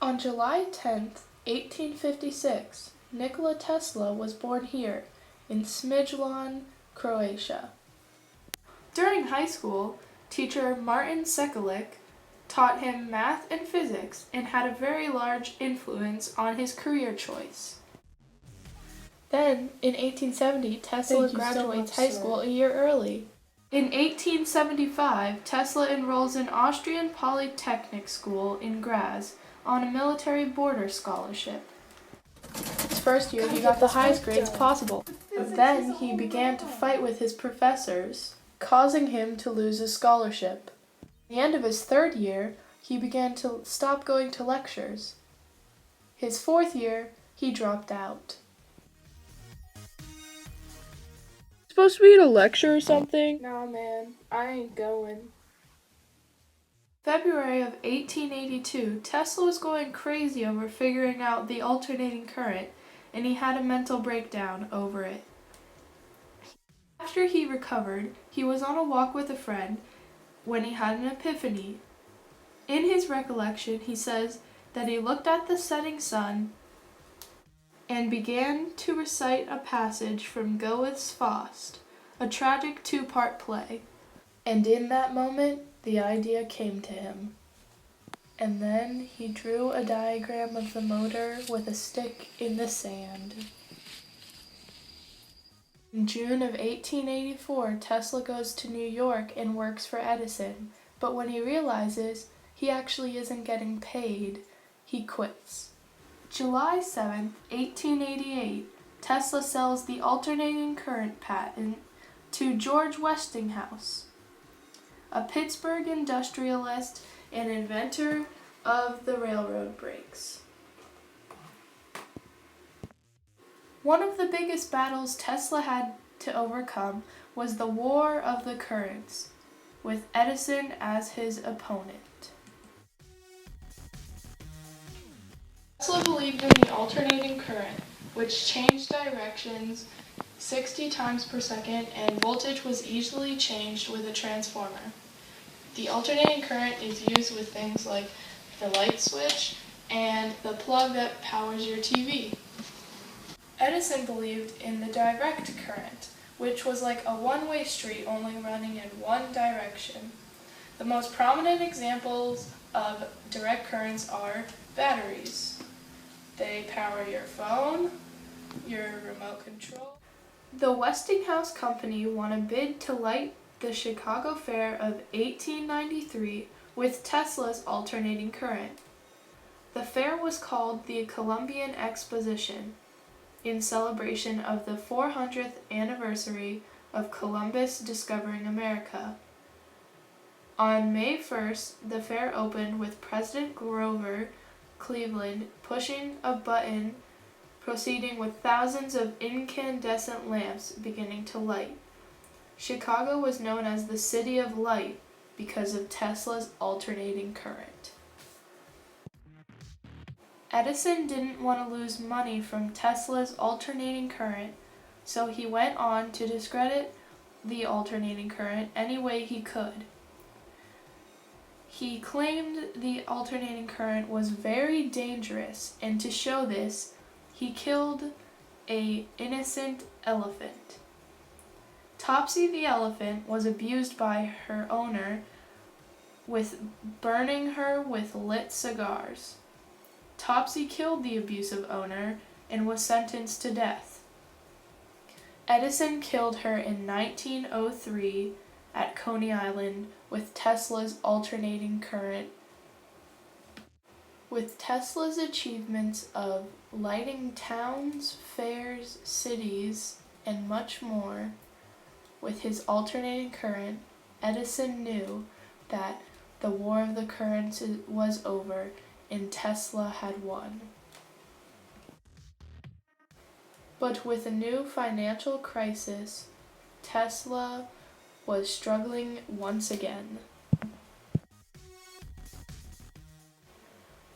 On July 10th, 1856, Nikola Tesla was born here in Smiljan, Croatia. During high school, teacher Martin Sekulic taught him math and physics and had a very large influence on his career choice. Then, in 1870, Tesla graduates high school a year early. In 1875, Tesla enrolls in Austrian Polytechnic School in Graz on a military border scholarship. His first year, he got the highest grades possible, but then he began to fight with his professors, causing him to lose his scholarship. At the end of his third year, he began to stop going to lectures. His fourth year, he dropped out. Supposed to be at a lecture or something? Nah, man, I ain't going. February of 1882, Tesla was going crazy over figuring out the alternating current, and he had a mental breakdown over it. After he recovered, he was on a walk with a friend when he had an epiphany. In his recollection, he says that he looked at the setting sun and began to recite a passage from Goethe's Faust, a tragic two-part play. And in that moment, the idea came to him. And then he drew a diagram of the motor with a stick in the sand. In June of 1884, Tesla goes to New York and works for Edison, but when he realizes he actually isn't getting paid, he quits. July 7th, 1888, Tesla sells the alternating current patent to George Westinghouse, a Pittsburgh industrialist and inventor of the railroad brakes. One of the biggest battles Tesla had to overcome was the War of the Currents, with Edison as his opponent. Tesla believed in the alternating current, which changed directions 60 times per second, and voltage was easily changed with a transformer. The alternating current is used with things like the light switch and the plug that powers your TV. Edison believed in the direct current, which was like a one-way street only running in one direction. The most prominent examples of direct currents are batteries. They power your phone, your remote control. The Westinghouse Company won a bid to light the Chicago Fair of 1893 with Tesla's alternating current. The fair was called the Columbian Exposition, in celebration of the 400th anniversary of Columbus discovering America. On May 1st, the fair opened with President Grover Cleveland pushing a button, proceeding with thousands of incandescent lamps beginning to light. Chicago was known as the City of Light because of Tesla's alternating current. Edison didn't want to lose money from Tesla's alternating current, so he went on to discredit the alternating current any way he could. He claimed the alternating current was very dangerous, and to show this, he killed an innocent elephant. Topsy the elephant was abused by her owner with burning her with lit cigars. Topsy killed the abusive owner and was sentenced to death. Edison killed her in 1903 at Coney Island with Tesla's alternating current. With Tesla's achievements of lighting towns, fairs, cities, and much more, with his alternating current, Edison knew that the War of the Currents was over and Tesla had won. But with a new financial crisis, Tesla was struggling once again.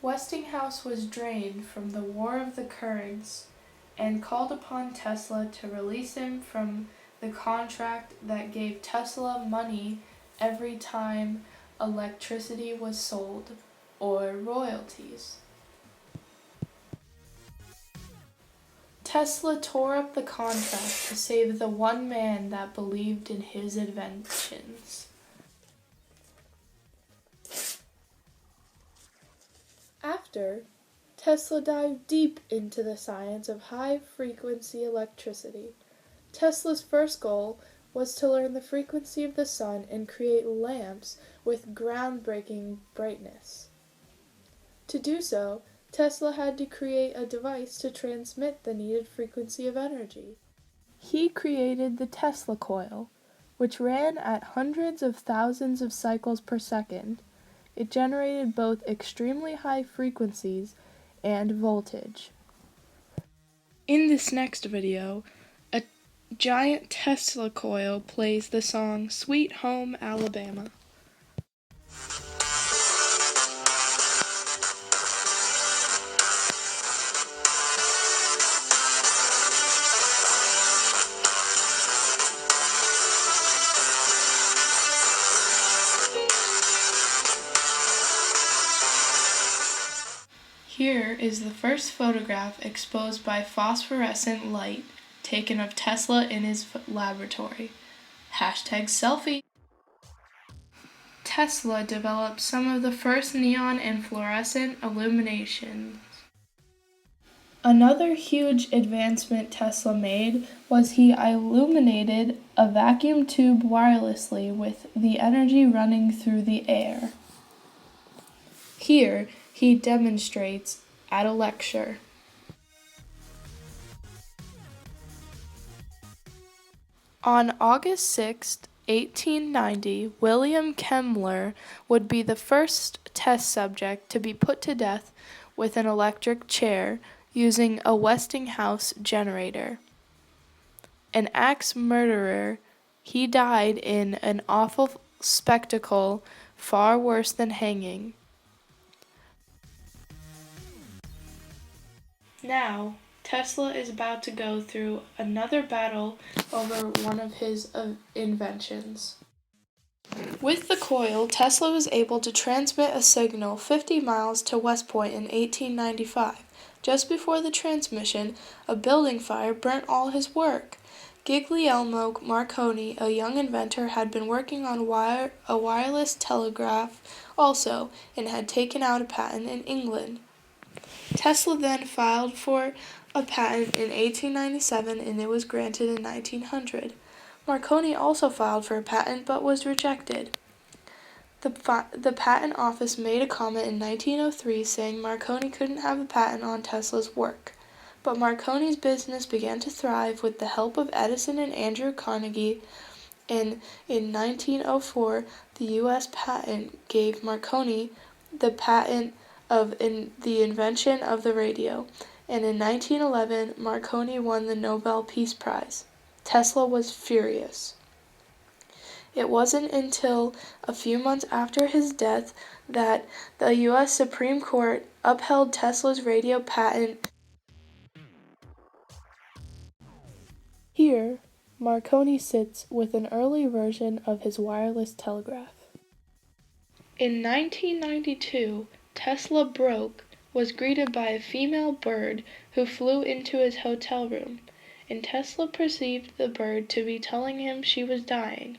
Westinghouse was drained from the War of the Currents and called upon Tesla to release him from the contract that gave Tesla money every time electricity was sold, or royalties. Tesla tore up the contract to save the one man that believed in his inventions. After, Tesla dived deep into the science of high-frequency electricity. Tesla's first goal was to learn the frequency of the sun and create lamps with groundbreaking brightness. To do so, Tesla had to create a device to transmit the needed frequency of energy. He created the Tesla coil, which ran at hundreds of thousands of cycles per second. It generated both extremely high frequencies and voltage. In this next video, a giant Tesla coil plays the song Sweet Home Alabama. Here is the first photograph exposed by phosphorescent light taken of Tesla in his laboratory. #selfie. Tesla developed some of the first neon and fluorescent illuminations. Another huge advancement Tesla made was he illuminated a vacuum tube wirelessly with the energy running through the air. Here, he demonstrates at a lecture. On August 6, 1890, William Kemmler would be the first test subject to be put to death with an electric chair using a Westinghouse generator. An axe murderer, he died in an awful spectacle far worse than hanging. Now, Tesla is about to go through another battle over one of his inventions. With the coil, Tesla was able to transmit a signal 50 miles to West Point in 1895. Just before the transmission, a building fire burnt all his work. Guglielmo Marconi, a young inventor, had been working on a wireless telegraph also, and had taken out a patent in England. Tesla then filed for a patent in 1897 and it was granted in 1900. Marconi also filed for a patent but was rejected. The patent office made a comment in 1903 saying Marconi couldn't have a patent on Tesla's work. But Marconi's business began to thrive with the help of Edison and Andrew Carnegie, and in 1904 the U.S. patent gave Marconi the patent of the invention of the radio, and in 1911 Marconi won the Nobel Peace Prize. Tesla was furious. It wasn't until a few months after his death that the U.S. Supreme Court upheld Tesla's radio patent. Here, Marconi sits with an early version of his wireless telegraph. In 1992, Tesla was greeted by a female bird who flew into his hotel room, and Tesla perceived the bird to be telling him she was dying.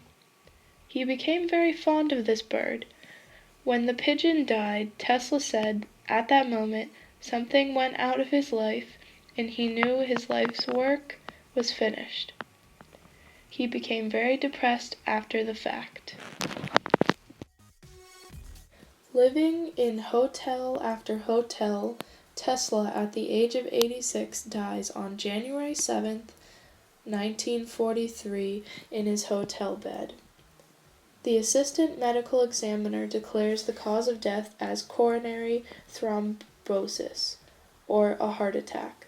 He became very fond of this bird. When the pigeon died, Tesla said, at that moment, something went out of his life, and he knew his life's work was finished. He became very depressed after the fact. Living in hotel after hotel, Tesla, at the age of 86, dies on January 7, 1943, in his hotel bed. The assistant medical examiner declares the cause of death as coronary thrombosis, or a heart attack.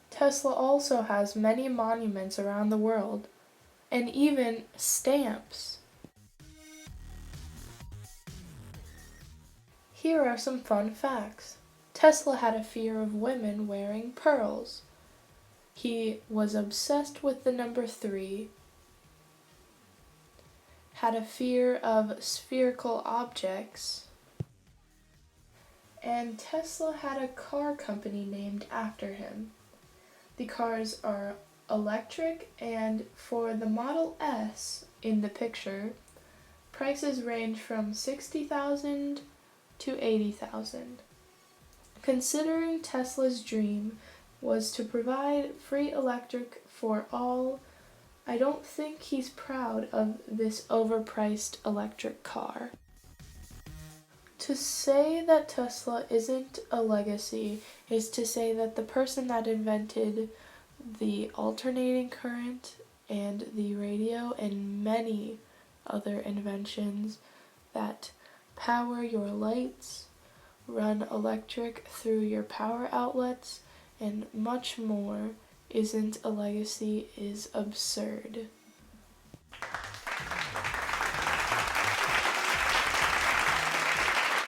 Tesla also has many monuments around the world, and even stamps. Here are some fun facts. Tesla had a fear of women wearing pearls. He was obsessed with the number 3, had a fear of spherical objects, and Tesla had a car company named after him. The cars are electric, and for the Model S in the picture, prices range from $60,000 to $80,000. Considering Tesla's dream was to provide free electric for all, I don't think he's proud of this overpriced electric car. To say that Tesla isn't a legacy is to say that the person that invented the alternating current and the radio and many other inventions that power your lights, run electric through your power outlets, and much more isn't a legacy is absurd.